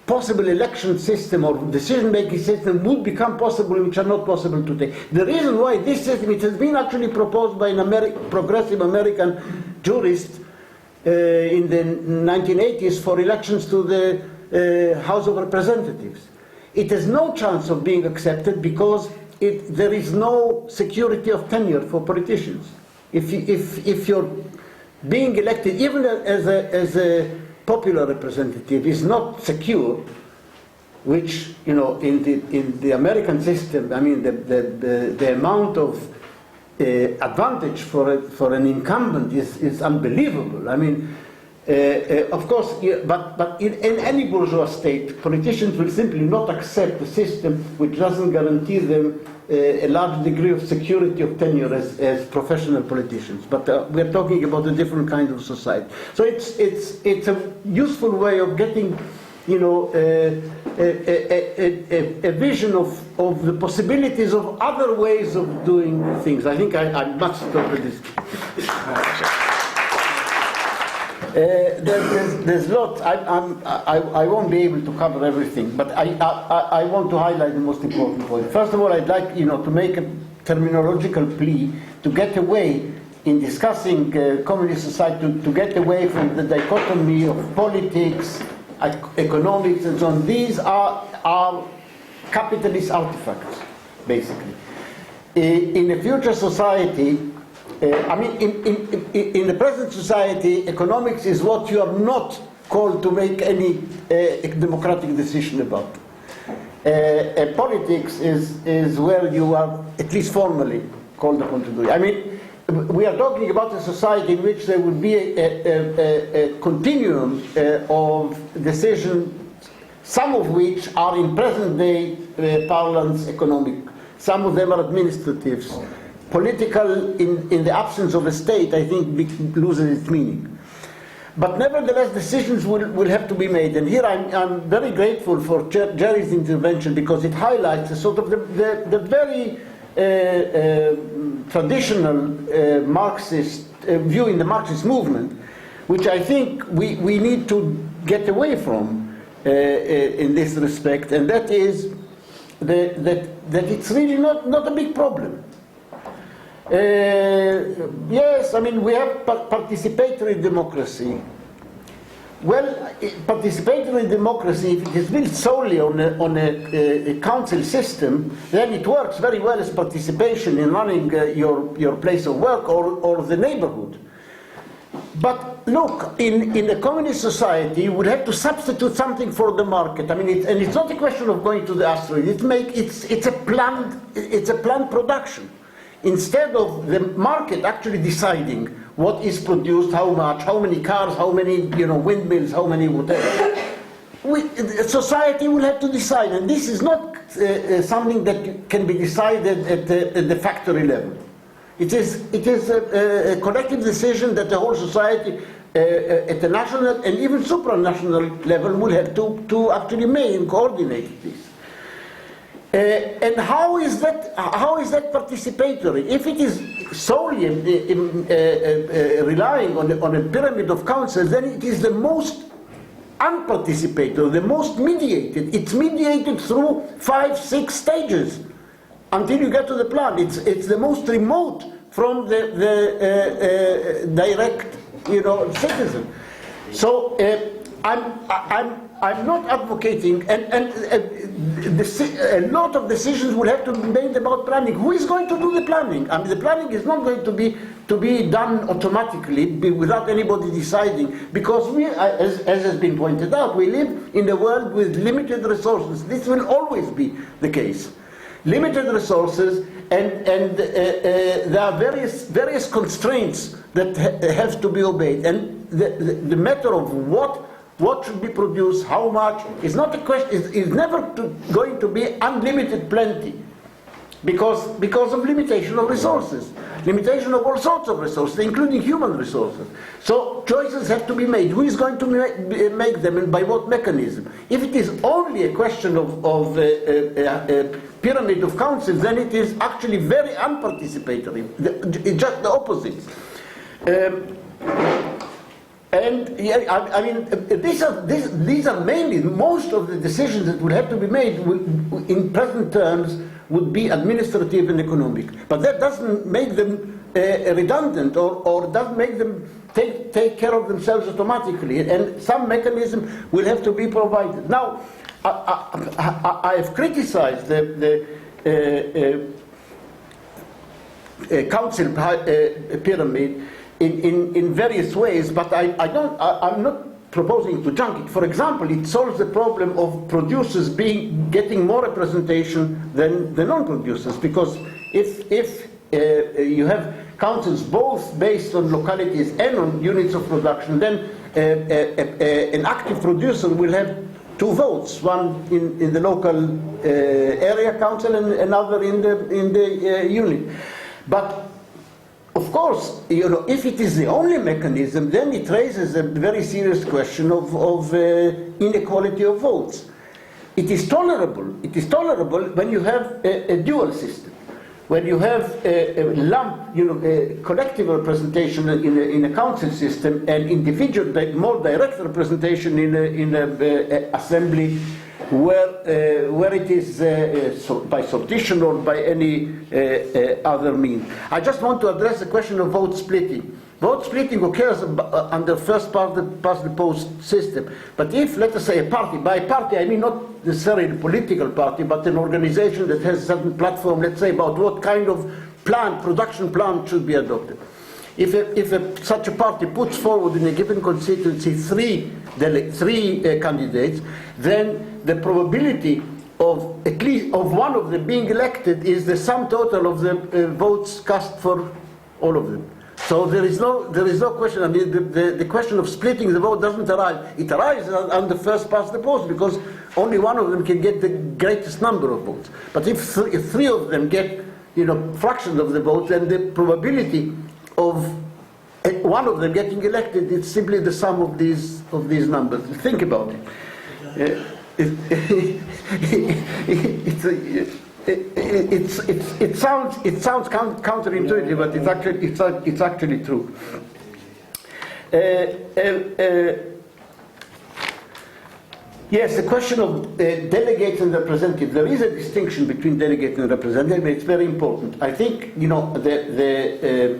possible election system or decision-making system would become possible which are not possible today. The reason why this system, it has been actually proposed by an progressive American jurist in the 1980s for elections to the House of Representatives. It has no chance of being accepted because there is no security of tenure for politicians. If you're being elected, even as a popular representative, is not secure, which in the American system, I mean the amount of advantage for an incumbent is unbelievable. I mean, of course, but in any bourgeois state, politicians will simply not accept a system which doesn't guarantee them a large degree of security of tenure as professional politicians. But we're talking about a different kind of society. So it's a useful way of getting, a vision of the possibilities of other ways of doing things. I think I must stop at this. There's lots. I won't be able to cover everything, but I want to highlight the most important point. First of all, I'd like to make a terminological plea to get away in discussing communist society, to get away from the dichotomy of politics, economics, and so on. These are capitalist artifacts, basically. In a future society, in the present society, economics is what you are not called to make any democratic decision about. Politics is where you are, at least formally, called upon to do it. I mean, we are talking about a society in which there would be a continuum of decisions, some of which are in present-day parlance economic, some of them are administratives. Political, in the absence of a state, I think loses its meaning. But nevertheless, decisions will have to be made. And here I'm very grateful for Jerry's intervention, because it highlights a sort of the very traditional Marxist view in the Marxist movement, which I think we need to get away from in this respect, and that is that it's really not a big problem. Yes, I mean, we have participatory democracy. Well, participatory democracy, if it is built solely on a council system, then it works very well as participation in running your place of work or the neighborhood. But look, in a communist society, you would have to substitute something for the market. I mean, and it's not a question of going to the asteroid. It's a planned production. Instead of the market actually deciding what is produced, how much, how many cars, how many windmills, how many whatever, society will have to decide, and this is not something that can be decided at the factory level. It is a collective decision that the whole society, at the national and even supranational level, will have to actually make and coordinate this. And how is that participatory? If it is solely relying on a pyramid of councils, then it is the most unparticipatory, the most mediated. It's mediated through 5-6 stages until you get to the plan. It's the most remote from the direct citizen. So I'm not advocating, and a lot of decisions will have to be made about planning. Who is going to do the planning? I mean, the planning is not going to be done automatically without anybody deciding, because we, as has been pointed out, we live in a world with limited resources. This will always be the case. limited resources, and there are various constraints that have to be obeyed. And the matter of what should be produced, how much, is not a question. Is never going to be unlimited plenty, because of limitation of resources, limitation of all sorts of resources, including human resources. So choices have to be made. Who is going to make them, and by what mechanism? If it is only a question of a pyramid of councils, then it is actually very unparticipatory. It's just the opposite. And yeah, I mean, these are mainly, most of the decisions that will have to be made in present terms would be administrative and economic. But that doesn't make them redundant, or doesn't make them take care of themselves automatically. And some mechanism will have to be provided. Now, I have criticized the council pyramid in various ways, but I'm not proposing to junk it. For example, it solves the problem of producers getting more representation than the non-producers, because if you have councils both based on localities and on units of production, then an active producer will have two votes, one in the local area council and another in the unit. But of course, if it is the only mechanism, then it raises a very serious question of inequality of votes. It is tolerable. It is tolerable when you have a dual system, when you have a lump, a collective representation in a council system, and individual, more direct representation in an assembly, where it is by sortition or by any other means. I just want to address the question of vote splitting. Vote splitting occurs under first past the post system. But if, let us say, a party, by party I mean not necessarily a political party, but an organization that has a certain platform, let's say, about what kind of production plan should be adopted. If such a party puts forward in a given constituency three candidates, then the probability of at least of one of them being elected is the sum total of the votes cast for all of them. So there is no question. I mean, the question of splitting the vote doesn't arise. It arises under first past the post, because only one of them can get the greatest number of votes. But if three of them get fractions of the votes, then the probability of one of them getting elected is simply the sum of these numbers. Think about it. It sounds counterintuitive, but it's actually true. Yes, the question of delegates and representatives. There is a distinction between delegates and representatives. It's very important. I think the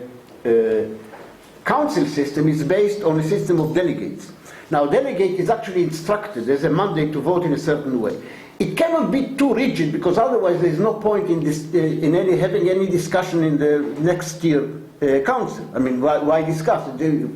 council system is based on a system of delegates. Now, delegate is actually instructed. There's a mandate to vote in a certain way. It cannot be too rigid, because otherwise there is no point in having any discussion in the next year council. I mean, why discuss it?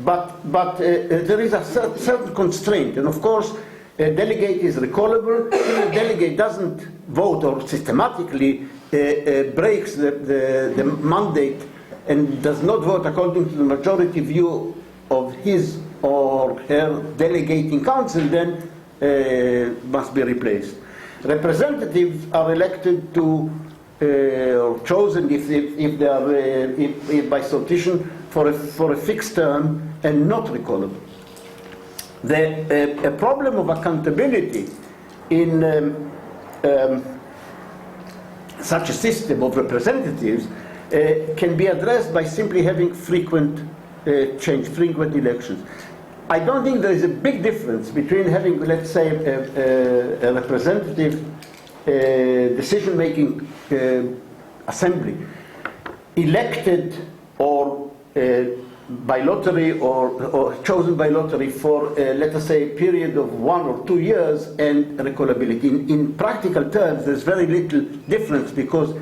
But there is a certain constraint, and of course, a delegate is recallable. If a delegate doesn't vote or systematically breaks the mandate and does not vote according to the majority view of his or her delegating council, then must be replaced. Representatives are elected to or chosen if they are if by sortition for a fixed term and not recallable. A problem of accountability in such a system of representatives can be addressed by simply having frequent elections. I don't think there is a big difference between having, let's say, a representative decision-making assembly elected or by lottery or chosen by lottery for, let us say, a period of 1 or 2 years, and recallability. In practical terms, there's very little difference, because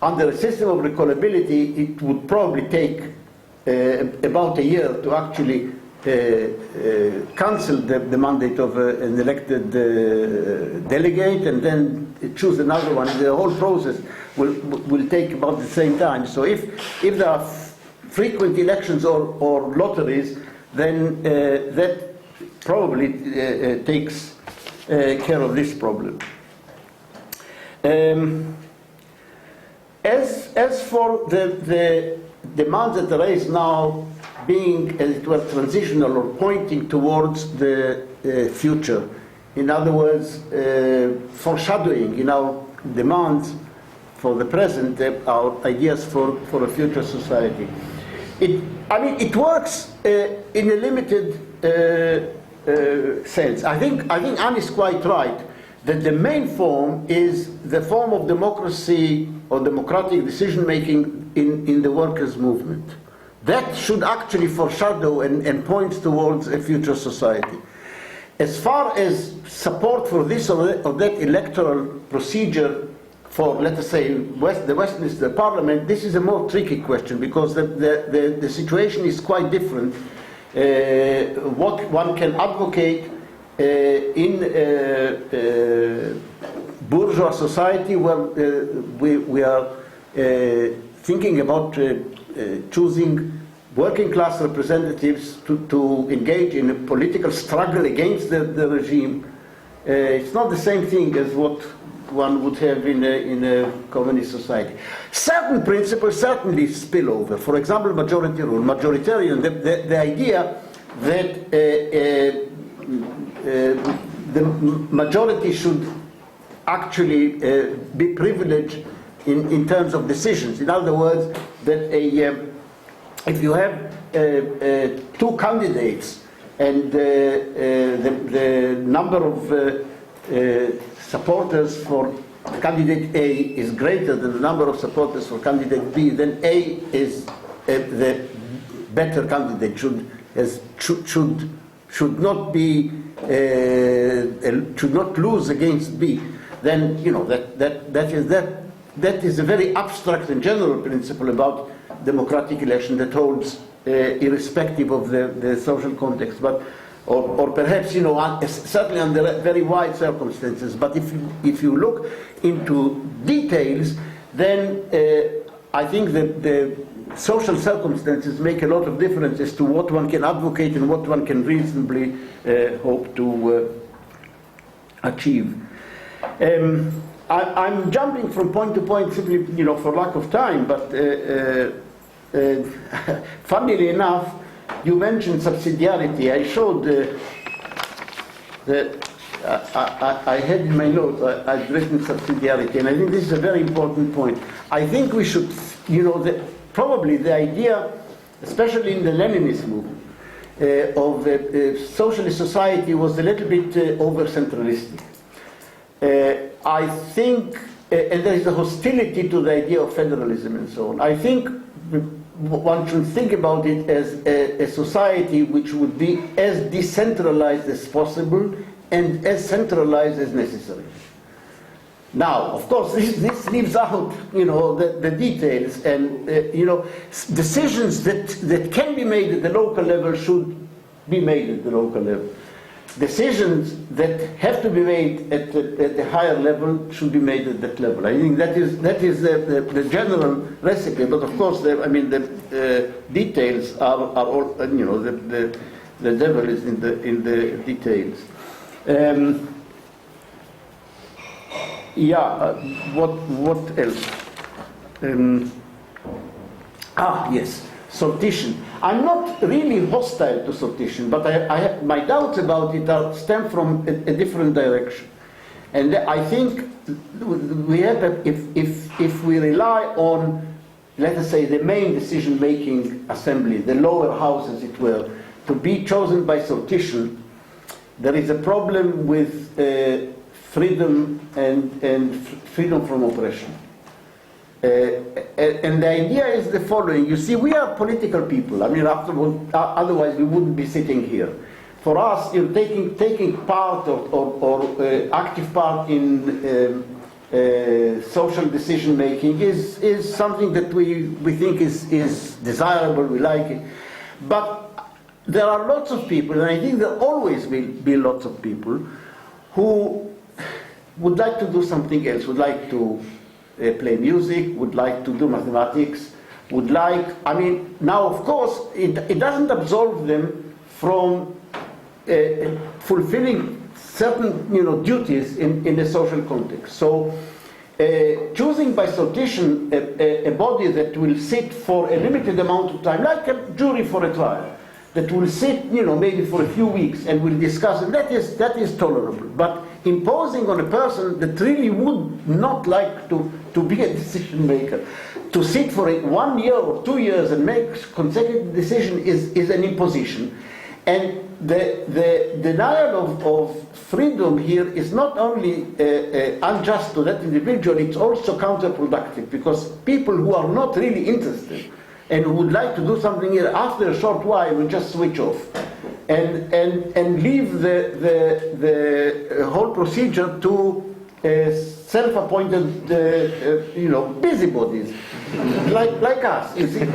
under a system of recallability, it would probably take about a year to actually cancel the mandate of an elected delegate and then choose another one. The whole process will take about the same time. So if there are frequent elections or lotteries, then that probably takes care of this problem. As for the demands that are raised now being, as it were, transitional or pointing towards the future, in other words, foreshadowing in our demands for the present, our ideas for a future society. It works in a limited sense. I think Anne is quite right that the main form is the form of democracy or democratic decision-making in the workers' movement. That should actually foreshadow and point towards a future society. As far as support for this or that electoral procedure for, let us say, the Westminster Parliament, this is a more tricky question because the situation is quite different. What one can advocate in bourgeois society where we are thinking about choosing working class representatives to engage in a political struggle against the regime. It's not the same thing as what one would have in a communist society. Certain principles certainly spill over. For example, majority rule, majoritarian, the idea that the majority should actually be privileged in terms of decisions. In other words, that if you have two candidates and the number of supporters for candidate A is greater than the number of supporters for candidate B, then A is the better candidate, should not be should not lose against B. Then that is a very abstract and general principle about democratic election that holds irrespective of the social context, but or perhaps certainly under very wide circumstances. But if you look into details, then I think that the social circumstances make a lot of difference as to what one can advocate and what one can reasonably hope to achieve. I'm jumping from point to point simply, for lack of time. But funnily enough, you mentioned subsidiarity. I showed I had in my notes. I've written subsidiarity, and I think this is a very important point. I think we should, probably the idea, especially in the Leninist movement, of socialist society was a little bit over-centralistic. I think, and there is a hostility to the idea of federalism and so on. I think one should think about it as a society which would be as decentralized as possible and as centralized as necessary. Now, of course, this leaves out, the details, and decisions that can be made at the local level should be made at the local level. Decisions that have to be made at the higher level should be made at that level. I think that is the general recipe. But of course, the details are all. The devil is in the details. What else? Yes. Sortition. I'm not really hostile to sortition, but I have, my doubts about it stem from a different direction. And I think we have, if we rely on, let us say, the main decision-making assembly, the lower house, as it were, to be chosen by sortition, there is a problem with freedom and freedom from oppression. And the idea is the following. You see, we are political people. I mean, otherwise we wouldn't be sitting here. For us, taking part or active part in social decision making is something that we think is desirable. We like it. But there are lots of people, and I think there always will be lots of people, who would like to do something else, would like to play music, would like to do mathematics, would like, I mean, now of course, it doesn't absolve them from fulfilling certain, duties in the social context. So, choosing by sortition a body that will sit for a limited amount of time, like a jury for a trial, that will sit, maybe for a few weeks and will discuss, and that is tolerable. But imposing on a person that really would not like to be a decision maker, to sit for 1 year or 2 years and make consecutive decision is an imposition. And the denial of freedom here is not only unjust to that individual, it's also counterproductive, because people who are not really interested and who would like to do something here, after a short while will just switch off and leave the whole procedure to self-appointed busybodies like us, you see.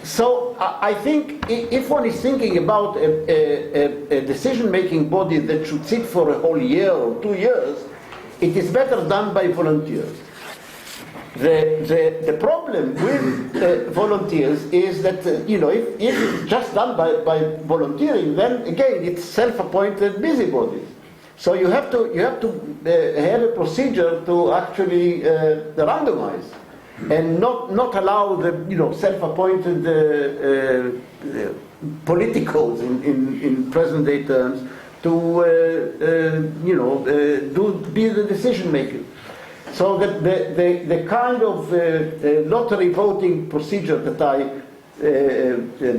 So I think if one is thinking about a decision-making body that should sit for a whole year or 2 years, it is better done by volunteers. The problem with volunteers is that if it's just done by volunteering, then again it's self-appointed busybodies. So you have to have a procedure to actually randomize, and not allow the self-appointed politicos in present-day terms to be the decision maker. So the kind of lottery voting procedure that I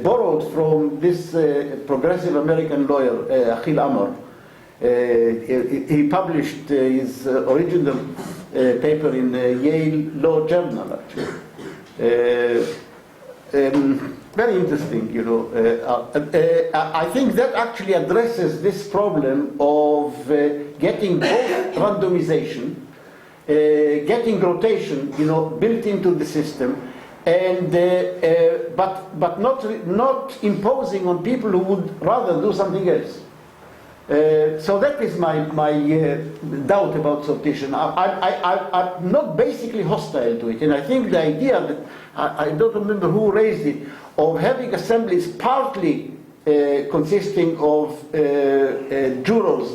borrowed from this progressive American lawyer, Achil Amar. He published his original paper in Yale Law Journal, actually. Very interesting, I think that actually addresses this problem of getting both randomization, getting rotation, built into the system, and but not imposing on people who would rather do something else. So that is my doubt about sortition. I'm not basically hostile to it, and I think the idea that I don't remember who raised it, of having assemblies partly consisting of jurors,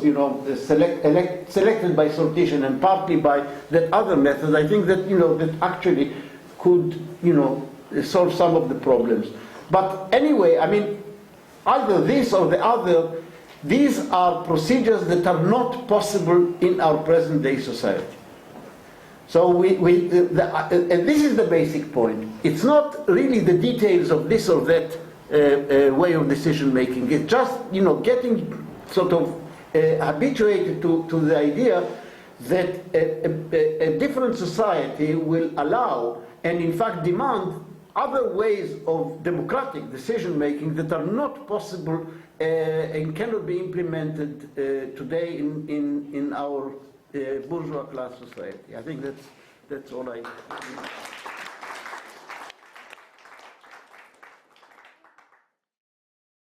selected by sortition, and partly by that other method, I think that that actually could solve some of the problems. But anyway, I mean, either this or the other, these are procedures that are not possible in our present-day society. So and this is the basic point. It's not really the details of this or that way of decision making. It's just getting sort of habituated to the idea that a different society will allow, and in fact demand, other ways of democratic decision making that are not possible and cannot be implemented today in our bourgeois class society. I think that's all I.